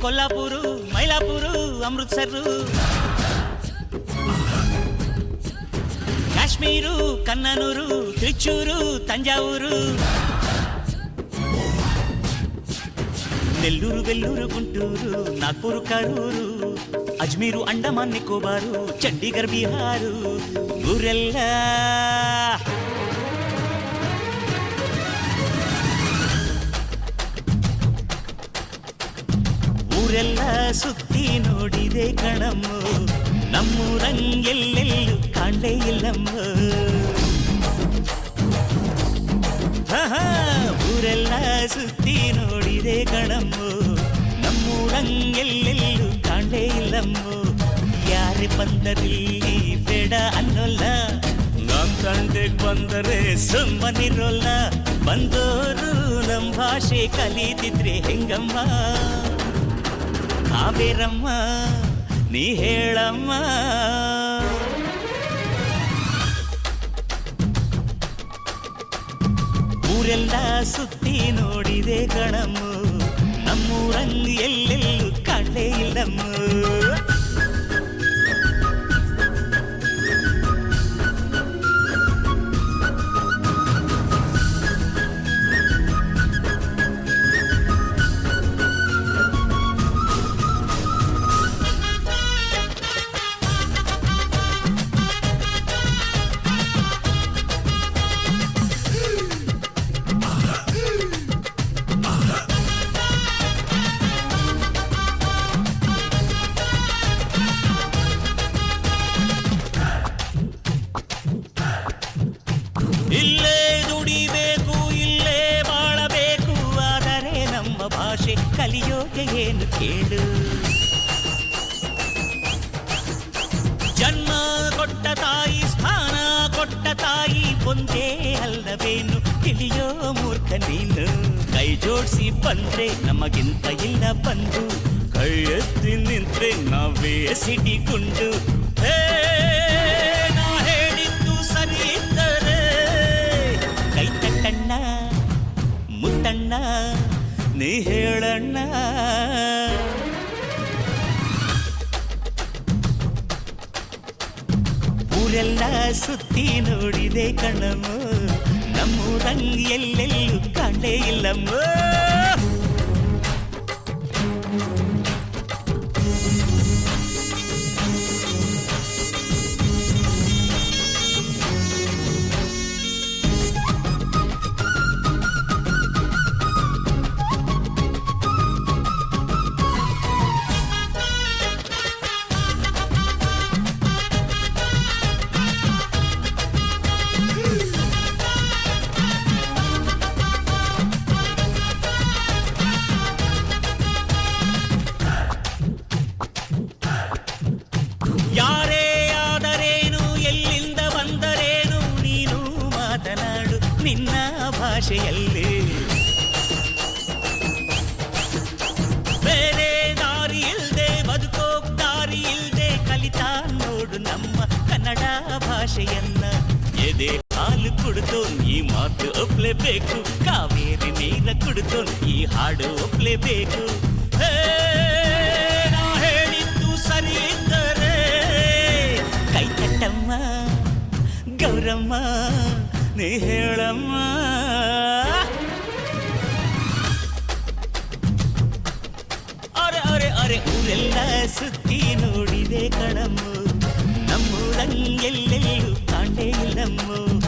ಕೊಲ್ಲಾಪುರ ಮೈಲಾಪುರ ಅಮೃತಸರ್ ಕಾಶ್ಮೀರು ಕನ್ನನೂರು ತಿರುಚೂರು ತಂಜಾವೂರು నెల్లూరు వెల్లూరు గుంటూరు నాగ్పూర్ కరూరు అజ్మీరు అండమాన్ నికోబారు చండీగఢ్ బిహారు ಊರೆಲ್ಲ ಸುತ್ತಿ ನೋಡಿದೆ ಕಣಮ್ಮ ನಮ್ಮೂರಂಗೆಲ್ಲೆಲ್ಲೂ ಕಾಣಲೇ ಇಲ್ಲಮ್ಮ ಊರೆಲ್ಲ ಸುತ್ತಿ ನೋಡಿದೆ ಕಣಮ್ಮು ನಮ್ಮೂರಂಗೆಲ್ಲೆಲ್ಲೂ ಕಾಣಲೇ ಇಲ್ಲಮ್ಮು ಯಾರೇ ಬಂದರಿಲ್ಲಿ ಬೇಡ ಅನ್ನೋಲ್ಲ ನಮ್ ತಂದೆಗ್ ಬಂದರೆ ಸುಮ್ಮನಿರೋಲ್ಲ ಬಂದೋರು ನಮ್ ಭಾಷೆ ಕಲಿತಿದ್ರೆ ಹೆಂಗಮ್ಮ ಕಾವೇರಮ್ಮ ನೀ ಹೇಳಮ್ಮ ಊರೆಲ್ಲ ಸುತ್ತಿ ನೋಡಿದೆ ಕಣಮ್ಮ ನಮ್ಮೂರಂಗ ಎಲ್ಲೆಲ್ಲೂ ಕಾಣಲೇ ಇಲ್ಲಮ್ಮ ಇಲ್ಲೇ ದುಡಿಬೇಕು ಇಲ್ಲೇ ಬಾಳಬೇಕು ಆದರೆ ನಮ್ಮ ಭಾಷೆ ಕಲಿಯೋಕೆ ಏನು ಕೇಳು ಜನ್ಮ ಕೊಟ್ಟ ತಾಯಿ ಸ್ಥಾನ ಕೊಟ್ಟ ತಾಯಿ ಒಂದೇ ಅಲ್ಲವೇನು ತಿಳಿಯೋ ಮೂರ್ಖ ನೀನು ಕೈ ಜೋಡಿಸಿ ಬಂದ್ರೆ ನಮಗಿಂತ ಇಲ್ಲ ಬಂದು ಕೈ ಎತ್ತಿ ನಿಂತ್ರೆ ನಾವೇ ಸಿಡಿಗುಂಡು ಮುತ್ತಣ್ಣ ನೀ ಹೇಳಣ್ಣ ಊರೆಲ್ಲ ಸುತ್ತಿ ನೋಡಿದೆ ಕಣಮ್ಮ ನಮ್ಮೂರಂಗ ಎಲ್ಲೆಲ್ಲೂ ಕಾಣಲೇ ಇಲ್ಲಮ್ಮ ಯಾರೇ ಆದರೇನು ಎಲ್ಲಿಂದ ಬಂದರೇನು ನೀನು ಮಾತನಾಡು ನಿನ್ನ ಭಾಷೆಯಲ್ಲಿ ಬೇರೆ ದಾರಿ ಇಲ್ದೆ ಬದುಕೋಕ್ ದಾರಿ ಇಲ್ದೆ ಕಲಿತಾ ನೋಡು ನಮ್ಮ ಕನ್ನಡ ಭಾಷೆಯನ್ನ ಎದೆ ಹಾಲು ಕುಡಿದೋನ್ ಈ ಮಾತು ಒಪ್ಲೇಬೇಕು ಕಾವೇರಿ ನೀರ ಕುಡಿದೋನ್ ಈ ಹಾಡು ಒಪ್ಲೇಬೇಕು ಸರಿ ಇದ್ದರೆ ಕೈ ತಟ್ಟಮ್ಮ ಗೌರಮ್ಮ ನೀ ಹೇಳಮ್ಮ ಅರೆ ಅರೆ ಅರೆ ಊರೆಲ್ಲ ಸುತ್ತಿ ನೋಡಿದೆ ಕಣಮ್ಮ ನಮ್ಮೂರಂಗೆಲ್ಲೆಲ್ಲೂ ಕಾಣಲೇ ಇಲ್ಲಮ್ಮ